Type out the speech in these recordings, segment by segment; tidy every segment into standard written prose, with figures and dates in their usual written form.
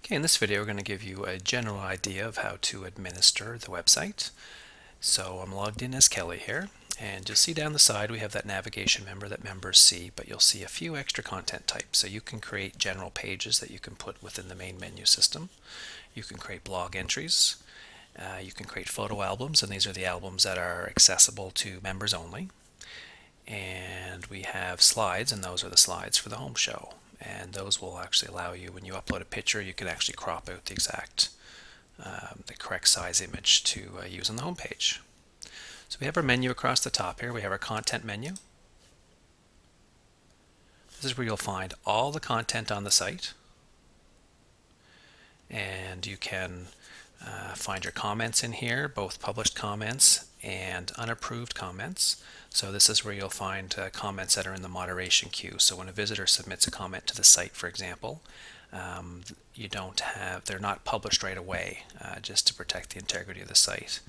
Okay, in this video we're going to give you a general idea of how to administer the website. So I'm logged in as Kelly here, and you'll see down the side we have that navigation member that members see, but you'll see a few extra content types. So you can create general pages that you can put within the main menu system. You can create blog entries. You can create photo albums, and these are the albums that are accessible to members only. And we have slides, and those are the slides for the home show. And those will actually allow you, when you upload a picture, you can actually crop out the correct size image to use on the home page. So we have our menu across the top here. We have our content menu. This is where you'll find all the content on the site. And you can find your comments in here, both published comments and unapproved comments. So this is where you'll find comments that are in the moderation queue. So when a visitor submits a comment to the site, for example, they're not published right away, just to protect the integrity of the site.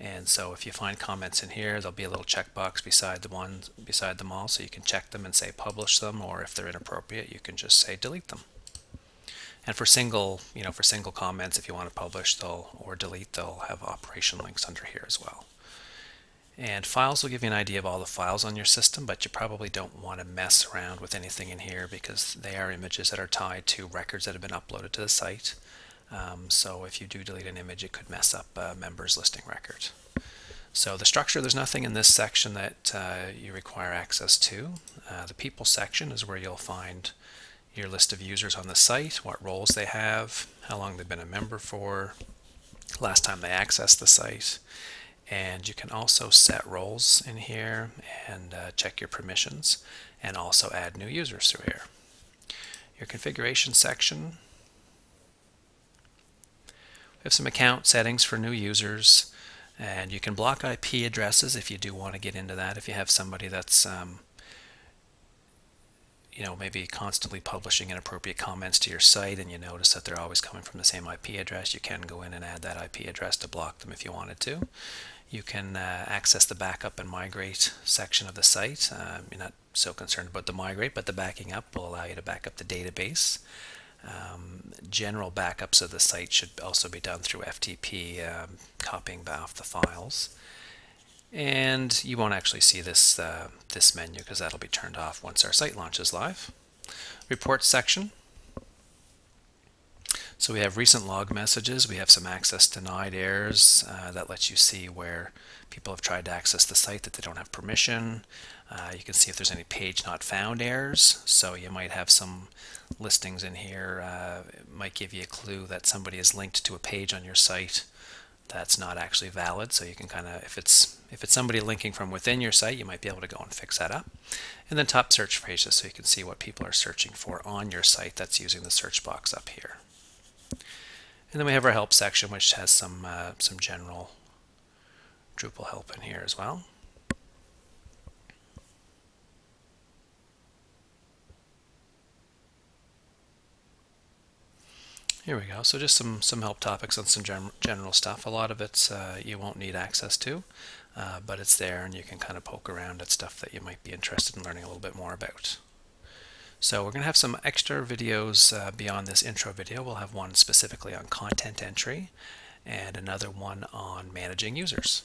And so if you find comments in here, there'll be a little checkbox beside them all, so you can check them and say publish them, or if they're inappropriate, you can just say delete them. And for single comments, if you want to publish or delete, they'll have operation links under here as well. And files will give you an idea of all the files on your system, but you probably don't want to mess around with anything in here because they are images that are tied to records that have been uploaded to the site. So if you do delete an image, it could mess up a members listing record. So the structure, there's nothing in this section that you require access to. The people section is where you'll find your list of users on the site, what roles they have, how long they've been a member for, last time they accessed the site. And you can also set roles in here and check your permissions, and also add new users through here. Your configuration section, we have some account settings for new users, and you can block IP addresses if you do want to get into that. If you have somebody that's maybe constantly publishing inappropriate comments to your site and you notice that they're always coming from the same IP address, you can go in and add that IP address to block them if you wanted to. You can access the backup and migrate section of the site. You're not so concerned about the migrate, but the backing up will allow you to back up the database. General backups of the site should also be done through FTP, copying off the files. And you won't actually see this menu because that'll be turned off once our site launches live. Reports section. So we have recent log messages. We have some access denied errors that lets you see where people have tried to access the site that they don't have permission. You can see if there's any page not found errors. So you might have some listings in here. It might give you a clue that somebody is linked to a page on your site that's not actually valid. So you can kind of, if it's somebody linking from within your site, you might be able to go and fix that up. And then top search pages, so you can see what people are searching for on your site. That's using the search box up here. And then we have our help section, which has some general Drupal help in here as well. Here we go. So just some help topics on some general stuff. A lot of it's you won't need access to, but it's there, and you can kind of poke around at stuff that you might be interested in learning a little bit more about. So we're going to have some extra videos beyond this intro video. We'll have one specifically on content entry and another one on managing users.